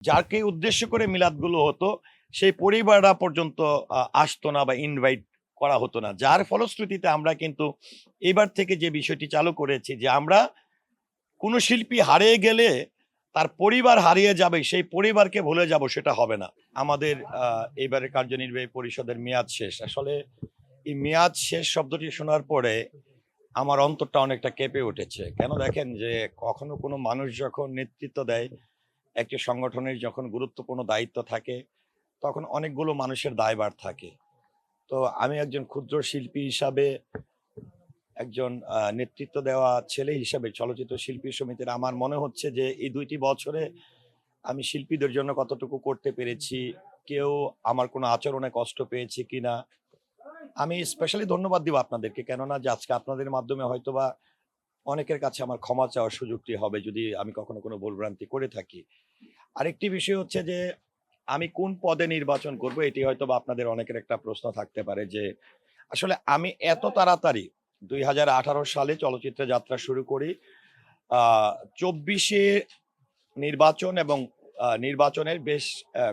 যাকে উদ্দেশ্য করে মিলাদগুলো হতো সেই পরিবাররা পর্যন্ত আসতো না বা ইনভাইট করা হতো না। যার ফলশ্রুতিতে আমরা কিন্তু এবার থেকে যে বিষয়টি চালু করেছি যে আমরা কোনো শিল্পী হারিয়ে গেলে তার পরিবার হারিয়ে যাবে, সেই পরিবারকে ভুলে যাব সেটা হবে না। আমাদের এবারের কার্যনির্বাহী পরিষদের মেয়াদ শেষ। আসলে এই মেয়াদ শেষ শব্দটি শোনার পরে আমার অন্তরটা অনেকটা কেঁপে উঠেছে। কেন দেখেন যে কখনো কোনো মানুষ যখন নেতৃত্ব দেয়, একটি সংগঠনের যখন গুরুত্বপূর্ণ দায়িত্ব থাকে, তখন অনেকগুলো মানুষের দায়ভার থাকে। তো আমি একজন ক্ষুদ্র শিল্পী হিসাবে, একজন নেতৃত্ব দেওয়া ছেলে হিসাবে চলচ্চিত্র শিল্পী সমিতির আমার মনে হচ্ছে যে এই ২টি বছরে আমি শিল্পীদের জন্য কতটুকু করতে পেরেছি, কেউ আমার কোনো আচরণে কষ্ট পেয়েছে কিনা। আমি স্পেশালি ধন্যবাদ দিব আপনাদেরকে। কেননা যে আজকে আপনাদের মাধ্যমে হয়তোবা অনেকের কাছে আমার ক্ষমা চাওয়ার সুযোগটি হবে যদি আমি কখনো কোনো ভুলভ্রান্তি করে থাকি। আরেকটি বিষয় হচ্ছে যে আমি কোন পদে নির্বাচন করব এটি হয়তোবা আপনাদের অনেকের একটা প্রশ্ন থাকতে পারে যে আসলে আমি এত তাড়াতাড়ি ২০১৮ সালে চলচ্চিত্রে যাত্রা শুরু করি। আ ২৪ এ নির্বাচন এবং নির্বাচনের বেশ আ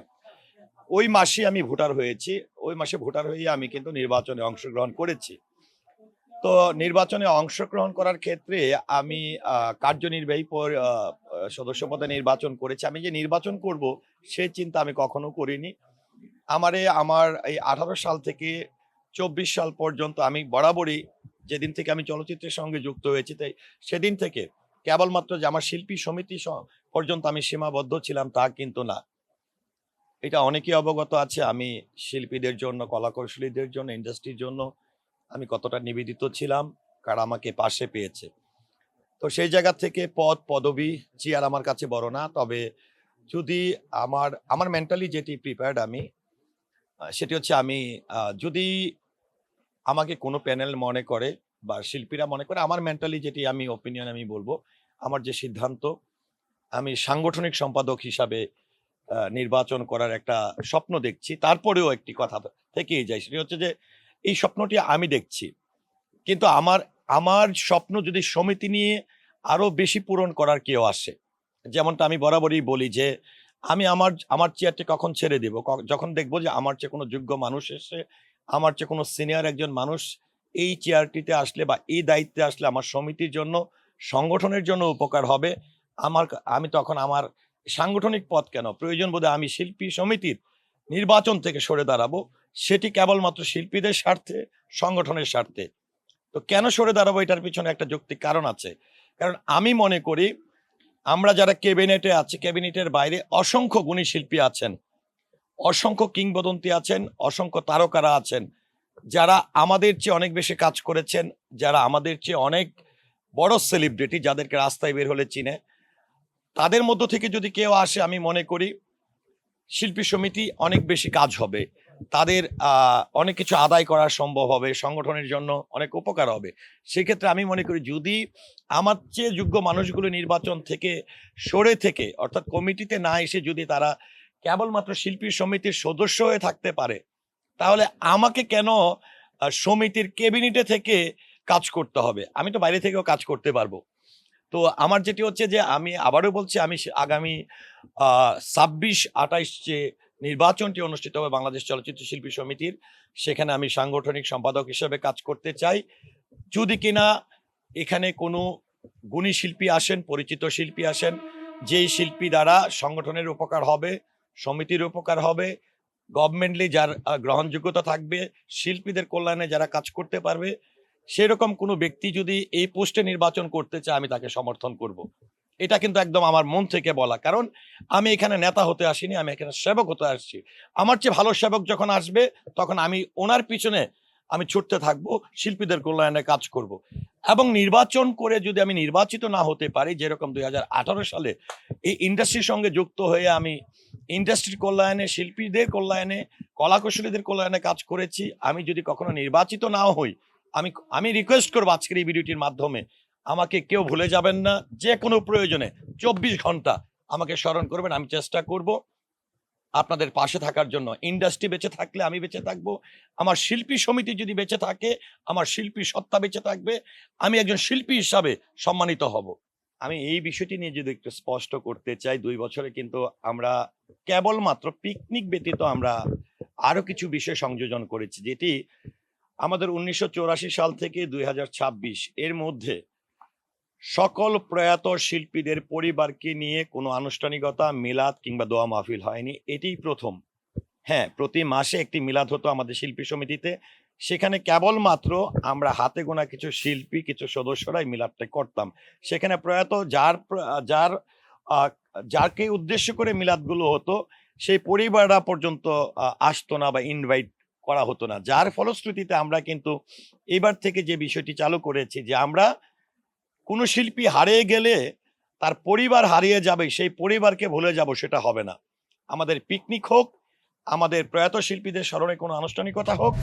ওই মাসে আমি ভোটার হয়েছি। ওই মাসে ভোটার হয়ে আমি কিন্তু নির্বাচনে অংশগ্রহণ করেছি। তো নির্বাচনে অংশগ্রহণ করার ক্ষেত্রে আমি কার্যনির্বাহী সদস্য পদে নির্বাচন করেছি। আমি যে নির্বাচন করব সে চিন্তা আমি কখনো করিনি। আমার এই ১৮ সাল থেকে ২৪ সাল পর্যন্ত আমি বরাবরই যেদিন থেকে আমি চলচ্চিত্রের সঙ্গে যুক্ত হয়েছি তাই সেদিন থেকে কেবলমাত্র যে আমার শিল্পী সমিতি পর্যন্ত আমি সীমাবদ্ধ ছিলাম তা কিন্তু না। এটা অনেকেই অবগত আছে আমি শিল্পীদের জন্য, কলাকৌশলীদের জন্য, ইন্ডাস্ট্রির জন্য আমি কতটা নিবেদিত ছিলাম, কারা আমাকে পাশে পেয়েছে। তো সেই জায়গা থেকে পদ, পদবি, চেয়ার আমার কাছে বড় না। তবে যদি আমার মেন্টালি যেটি প্রিপেয়ার্ড আমি সেটি হচ্ছে আমি যদি আমাকে কোনো প্যানেল মনে করে বা শিল্পীরা মনে করে আমার মেন্টালি যেটি আমি ওপিনিয়ন আমি বলব, আমার যে সিদ্ধান্ত আমি সাংগঠনিক সম্পাদক হিসাবে নির্বাচন করার একটা স্বপ্ন দেখছি। তারপরেও একটি কথা থেকেই যায়। সেটি হচ্ছে যে এই স্বপ্নটি আমি দেখছি। কিন্তু আমার স্বপ্ন যদি সমিতি নিয়ে আরো বেশি পূরণ করার কেউ আসে। যেমনটা আমি বরাবরই বলি যে আমি আমার চেয়ারটি কখন ছেড়ে দিব? যখন দেখব যে আমার চেয়ে কোনো যোগ্য মানুষ এসে, আমার চেয়ে কোনো সিনিয়র একজন মানুষ এই চেয়ারটিতে আসলে বা এই দায়িত্বে আসলে আমার সমিতির জন্য, সংগঠনের জন্য উপকার হবে। আমি তখন আমার সাংগঠনিক পদ কেন? প্রয়োজন বোধে আমি শিল্পী সমিতির নির্বাচন থেকে সরে দাঁড়াবো। সেটি কেবলমাত্র শিল্পীদের স্বার্থে, সংগঠনের স্বার্থে। তো কেন সরে দাঁড়াবো এটার পিছনে একটা যৌক্তিক কারণ আছে। কারণ আমি মনে করি আমরা যারা ক্যাবিনেটে আছি, ক্যাবিনেটের বাইরে অসংখ্য গুণী শিল্পী আছেন, অসংখ্য কিংবদন্তি আছেন, অসংখ্য তারকারা আছেন, যারা আমাদের চেয়ে অনেক বেশি কাজ করেছেন, যারা আমাদের চেয়ে অনেক বড় সেলিব্রিটি যাদেরকে রাস্তায় বের হলে চিনে। তাদের মধ্য থেকে যদি কেউ আসে আমি মনে করি শিল্পী সমিতি অনেক বেশি কাজ হবে। তাদের অনেক কিছু আদায় করা সম্ভব হবে, সংগঠনের জন্য অনেক উপকার হবে। সেক্ষেত্রে আমি মনে করি যদি আমার চেয়ে যোগ্য মানুষগুলো নির্বাচন থেকে সরে থেকে অর্থাৎ কমিটিতে না এসে যদি তারা কেবলমাত্র শিল্পী সমিতির সদস্য হয়ে থাকতে পারে, তাহলে আমাকে কেন সমিতির ক্যাবিনেটে থেকে কাজ করতে হবে? আমি তো বাইরে থেকেও কাজ করতে পারবো। তো আমার যেটি হচ্ছে যে আমি আবারও বলছি আমি আগামী ২৬-২৮ যে নির্বাচনটি অনুষ্ঠিত হবে বাংলাদেশ চলচ্চিত্র শিল্পী সমিতির, সেখানে আমি সাংগঠনিক সম্পাদক হিসেবে কাজ করতে চাই। যদি কিনা এখানে কোনো গুণী শিল্পী আসেন, পরিচিত শিল্পী আসেন, যেই শিল্পী দ্বারা সংগঠনের উপকার হবে, সমিতির উপকার হবে, গভর্নমেন্টলি যার গ্রহণযোগ্যতা থাকবে, শিল্পীদের কল্যাণে যারা কাজ করতে পারবে, সেরকম কোনো ব্যক্তি যদি এই পোস্টে নির্বাচন করতে চায় আমি তাকে সমর্থন করব। এটা কিন্তু একদম আমার মন থেকে বলা। কারণ আমি এখানে নেতা হতে আসিনি, আমি এখানে সেবক হতে আসছি। আমার চেয়ে ভালো সেবক যখন আসবে তখন আমি ওনার পিছনে আমি ছুটতে থাকবো, শিল্পীদের কল্যাণে কাজ করব। এবং নির্বাচন করে যদি আমি নির্বাচিত না হতে পারি, যেরকম ২০১৮ সালে এই ইন্ডাস্ট্রির সঙ্গে যুক্ত হয়ে আমি ইন্ডাস্ট্রির কল্যাণে, শিল্পীদের কল্যাণে, কলাকুশলীদের কল্যাণে কাজ করেছি। আমি যদি কখনো নির্বাচিত নাও হই, আমি আমি রিকোয়েস্ট করবো আজকের এই ভিডিওটির মাধ্যমে আমাকে কেউ ভুলে যাবেন না। যে কোনো প্রয়োজনে ২৪ ঘন্টা আমাকে স্মরণ করবেন। আমি চেষ্টা করব আপনাদের পাশে থাকার জন্য। ইন্ডাস্ট্রি বেঁচে থাকলে আমি বেঁচে থাকবো। আমার শিল্পী সমিতি যদি বেঁচে থাকে, আমার শিল্পী সত্তা বেঁচে থাকবে। আমি একজন শিল্পী হিসাবে সম্মানিত হব। আমি এই বিষয়টি নিয়ে যদি একটু স্পষ্ট করতে চাই, ২ বছরে কিন্তু আমরা কেবলমাত্র পিকনিক ব্যতীত আমরা আরো কিছু বিষয় সংযোজন করেছি, যেটি আমাদের 1984 সাল থেকে 2026 এর মধ্যে সকল প্রয়াত শিল্পীদের পরিবারকে নিয়ে কোনো আনুষ্ঠানিকতা, মিলাদ কিংবা দোয়া মাহফিল হয়নি। এটিই প্রথম। হ্যাঁ, প্রতি মাসে একটি মিলাদ হতো আমাদের শিল্পী সমিতিতে। সেখানে কেবলমাত্র আমরা হাতে গোনা কিছু শিল্পী, কিছু সদস্যরাই মিলাদটা করতাম। সেখানে প্রয়াত যারকে উদ্দেশ্য করে মিলাদগুলো হতো, সেই পরিবাররা পর্যন্ত আসতো না বা ইনভাইট করা হতো না। যার ফলশ্রুতিতে আমরা কিন্তু এবার থেকে যে বিষয়টি চালু করেছি যে আমরা কোনো শিল্পী হারিয়ে গেলে তার পরিবার হারিয়ে যাবে, সেই পরিবারকে ভুলে যাব, সেটা হবে না। আমাদের পিকনিক হোক, আমাদের প্রয়াত শিল্পীদের স্মরণে কোনো আনুষ্ঠানিকতা হোক,